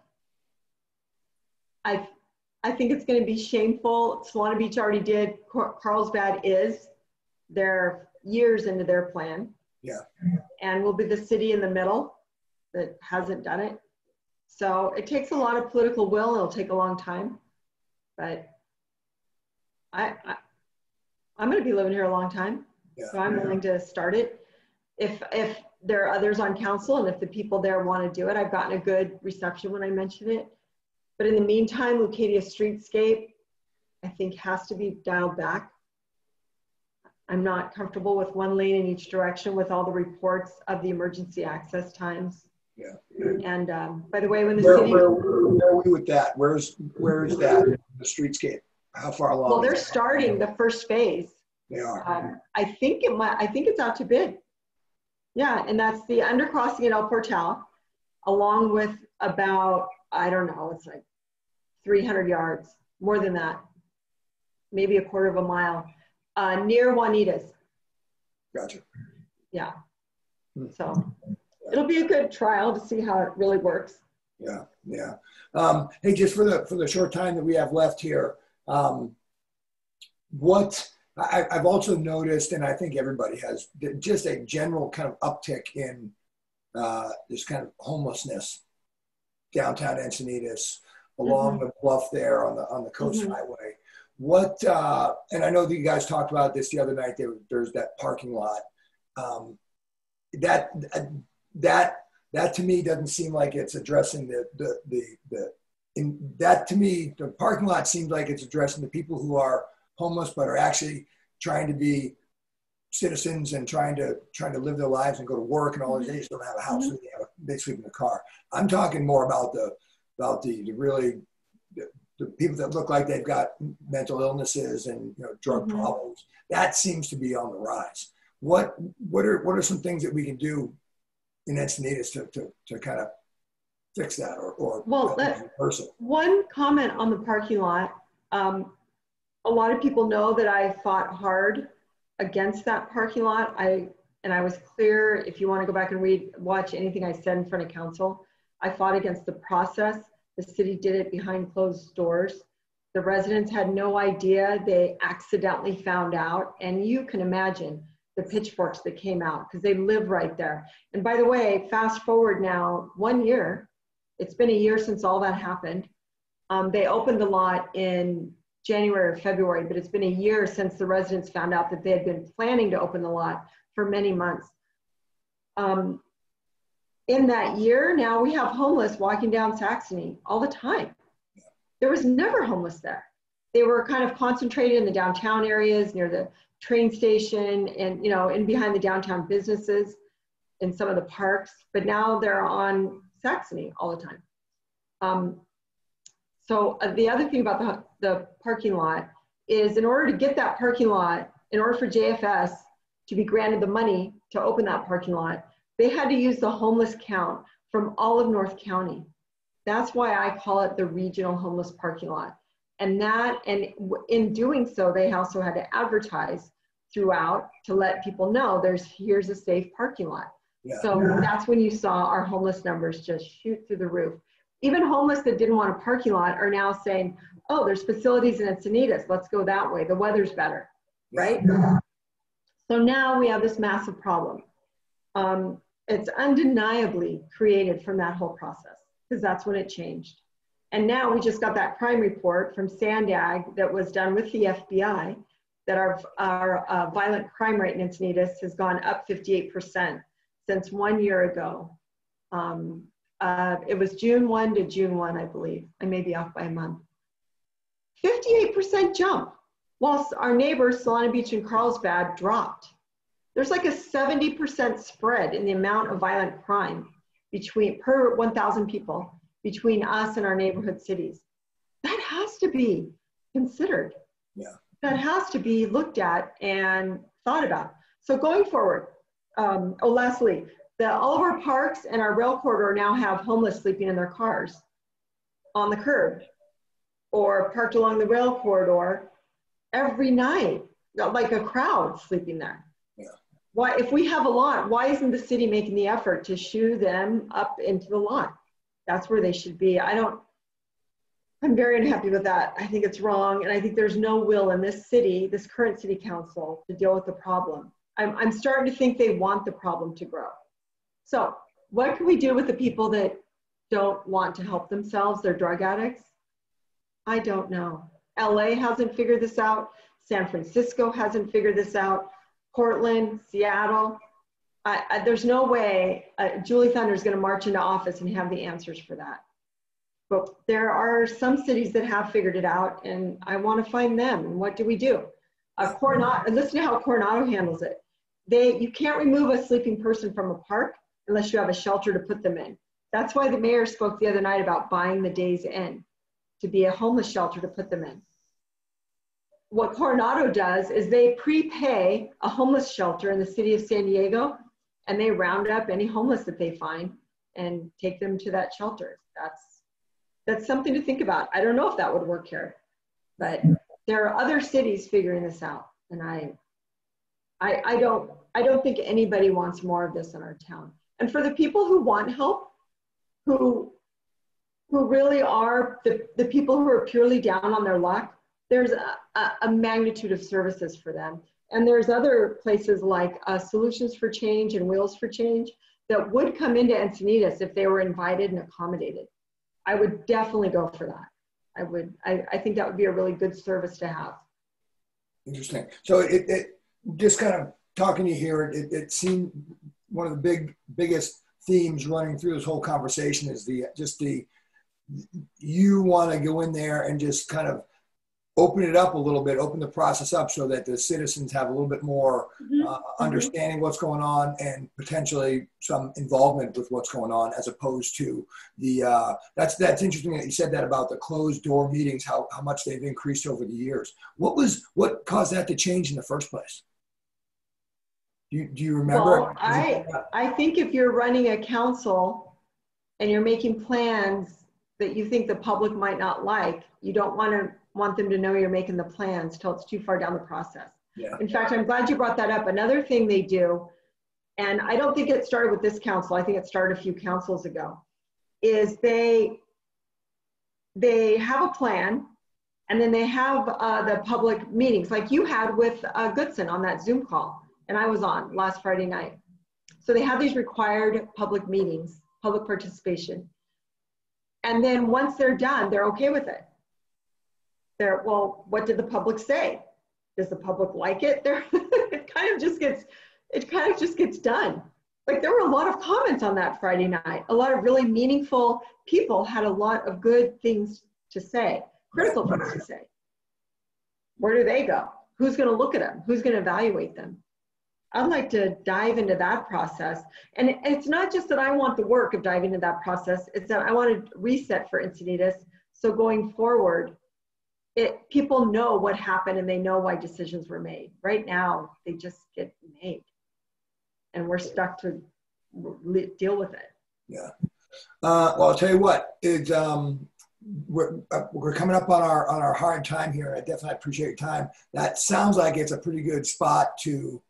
I think it's going to be shameful. Solana Beach already did. Carlsbad is. They're years into their plan. Yeah. And we'll be the city in the middle that hasn't done it. So it takes a lot of political will. It'll take a long time. But I'm going to be living here a long time. Yeah. So I'm willing to start it. If there are others on council and if the people there want to do it, I've gotten a good reception when I mention it. But in the meantime, Leucadia streetscape, I think has to be dialed back. I'm not comfortable with one lane in each direction with all the reports of the emergency access times. Yeah. And by the way, when the Where city... are we with that? Where is that, the streetscape? How far along? Well, they're starting the first phase. They are. I think it's out to bid. Yeah, and that's the undercrossing at El Portal, along with about, I don't know, it's like 300 yards, more than that, maybe a quarter of a mile, near Juanita's. Gotcha. Yeah. So it'll be a good trial to see how it really works. Yeah, yeah. Hey, just for the short time that we have left here, what I've also noticed, and I think everybody has, just a general kind of uptick in this kind of homelessness downtown Encinitas, along the bluff there on the coast highway. What and I know that you guys talked about this the other night. There's that parking lot. That to me doesn't seem like it's addressing that to me the parking lot seems like it's addressing the people who are homeless but are actually trying to be citizens and trying to live their lives and go to work and all. They just don't have a house, and they sleep in the car. I'm talking more about the people that look like they've got mental illnesses and drug problems. That seems to be on the rise. What are some things that we can do in Encinitas to kind of fix that or one comment on the parking lot. A lot of people know that I fought hard against that parking lot. I was clear, if you want to go back and watch anything I said in front of council, I fought against the process. The city did it behind closed doors. The residents had no idea. They accidentally found out. And you can imagine the pitchforks that came out because they live right there. And by the way, fast forward now 1 year, it's been a year since all that happened. They opened the lot in January or February, but it's been a year since the residents found out that they had been planning to open the lot for many months. In that year, now we have homeless walking down Saxony all the time. There was never homeless there. They were kind of concentrated in the downtown areas near the train station and, in behind the downtown businesses in some of the parks, but now they're on Saxony all the time. So the other thing about the parking lot is in order to get that parking lot, in order for JFS to be granted the money to open that parking lot, they had to use the homeless count from all of North County. That's why I call it the regional homeless parking lot. And in doing so, they also had to advertise throughout to let people know here's a safe parking lot. Yeah. So that's when you saw our homeless numbers just shoot through the roof. Even homeless that didn't want a parking lot are now saying, oh, there's facilities in Encinitas, let's go that way, the weather's better, right? So now we have this massive problem. It's undeniably created from that whole process, because that's when it changed. And now we just got that crime report from Sandag that was done with the FBI that our violent crime rate in Encinitas has gone up 58% since 1 year ago. It was June 1 to June 1, I believe. I may be off by a month. 58% jump, whilst our neighbors, Solana Beach and Carlsbad, dropped. There's like a 70% spread in the amount of violent crime per 1,000 people between us and our neighborhood cities. That has to be considered. Yeah. That has to be looked at and thought about. So going forward, lastly, all of our parks and our rail corridor now have homeless sleeping in their cars on the curb or parked along the rail corridor every night, like a crowd sleeping there. Yeah. Why, if we have a lot, why isn't the city making the effort to shoo them up into the lot? That's where they should be. I'm very unhappy with that. I think it's wrong. And I think there's no will in this city, this current city council, to deal with the problem. I'm starting to think they want the problem to grow. So what can we do with the people that don't want to help themselves? They're drug addicts. I don't know. LA hasn't figured this out. San Francisco hasn't figured this out. Portland, Seattle. There's no way Julie Thunder is going to march into office and have the answers for that. But there are some cities that have figured it out, and I want to find them. And what do we do? Listen to how Coronado handles it. You can't remove a sleeping person from a park unless you have a shelter to put them in. That's why the mayor spoke the other night about buying the Days Inn to be a homeless shelter to put them in. What Coronado does is they prepay a homeless shelter in the city of San Diego, and they round up any homeless that they find and take them to that shelter. That's something to think about. I don't know if that would work here, but there are other cities figuring this out, and I don't think anybody wants more of this in our town. And for the people who want help, who really are the people who are purely down on their luck, there's a magnitude of services for them. And there's other places like Solutions for Change and Wheels for Change that would come into Encinitas if they were invited and accommodated. I would definitely go for that. I think that would be a really good service to have. Interesting. So it just kind of talking to you here, it seemed one of the biggest themes running through this whole conversation is you want to go in there and just kind of open it up a little bit, open the process up so that the citizens have a little bit more understanding what's going on and potentially some involvement with what's going on, as opposed to that's interesting that you said that about the closed door meetings, how much they've increased over the years. What caused that to change in the first place? Do you remember? Well, I think if you're running a council and you're making plans that you think the public might not like, you don't want them to know you're making the plans till it's too far down the process. Yeah. In fact, I'm glad you brought that up. Another thing they do, and I don't think it started with this council, I think it started a few councils ago, is they have a plan, and then they have the public meetings like you had with Goodson on that Zoom call, and I was on last Friday night. So they have these required public meetings, public participation. And then once they're done, they're okay with it. Well, what did the public say? Does the public like it? It kind of just gets done. Like, there were a lot of comments on that Friday night. A lot of really meaningful people had a lot of good things to say, critical things to say. Where do they go? Who's going to look at them? Who's going to evaluate them? I'd like to dive into that process. And it's not just that I want the work of diving into that process, it's that I want to reset for Encinitas. So going forward, people know what happened and they know why decisions were made. Right now, they just get made. And we're stuck to deal with it. Yeah. Well, I'll tell you what, we're coming up on our hard time here. I definitely appreciate your time. That sounds like it's a pretty good spot to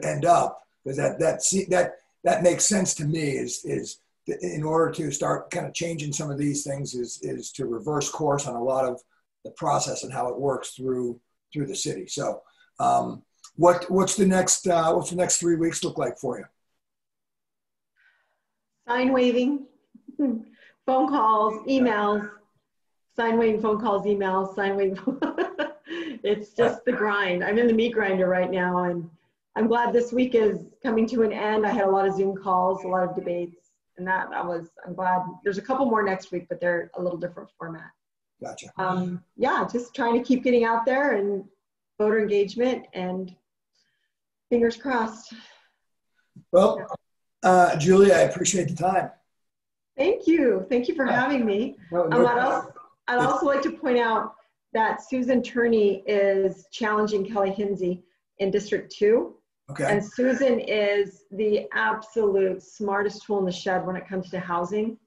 end up, because that makes sense to me. Is in order to start kind of changing some of these things is to reverse course on a lot of the process and how it works through the city. So what's the next 3 weeks look like for you? Sign waving, phone calls, emails, sign waving, phone calls, emails, sign waving. It's just the grind. I'm in the meat grinder right now, and I'm glad this week is coming to an end. I had a lot of Zoom calls, a lot of debates, and I'm glad. There's a couple more next week, but they're a little different format. Gotcha. Yeah, just trying to keep getting out there and voter engagement, and fingers crossed. Well, Julie, I appreciate the time. Thank you. Thank you for having me. I'd also like to point out that Susan Turney is challenging Kelly Hinsey in District 2. Okay. And Susan is the absolute smartest tool in the shed when it comes to housing.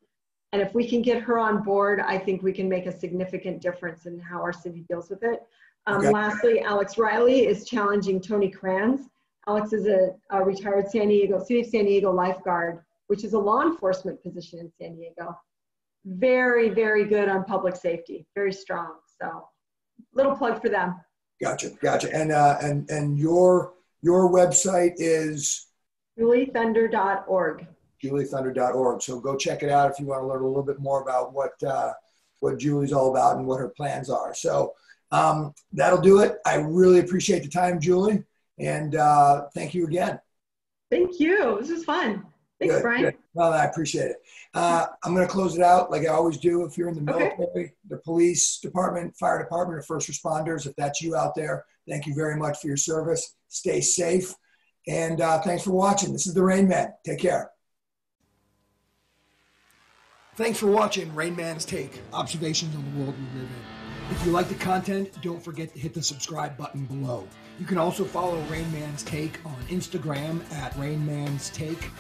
And if we can get her on board, I think we can make a significant difference in how our city deals with it. Okay. Lastly, Alex Riley is challenging Tony Kranz. Alex is a retired City of San Diego lifeguard, which is a law enforcement position in San Diego. Very, very good on public safety, very strong. So little plug for them. Gotcha. And your website is? JulieThunder.org. JulieThunder.org. So go check it out if you want to learn a little bit more about what Julie's all about and what her plans are. So that'll do it. I really appreciate the time, Julie. And thank you again. Thank you. This was fun. Thanks, Brian. Good. Well, I appreciate it. I'm going to close it out like I always do. If you're in the military, the police department, fire department, or first responders, if that's you out there, thank you very much for your service. Stay safe. And thanks for watching. This is the Rain Man. Take care. Thanks for watching Rain Man's Take, observations on the world we live in. If you like the content, don't forget to hit the subscribe button below. You can also follow Rain Man's Take on Instagram at Rain Man's Take.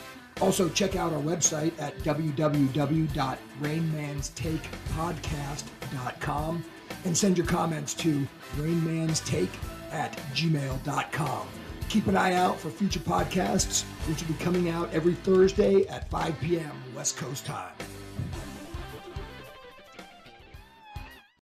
Also, check out our website at www.rainmanstakepodcast.com and send your comments to rainmanstake@gmail.com. Keep an eye out for future podcasts, which will be coming out every Thursday at 5 p.m. West Coast time.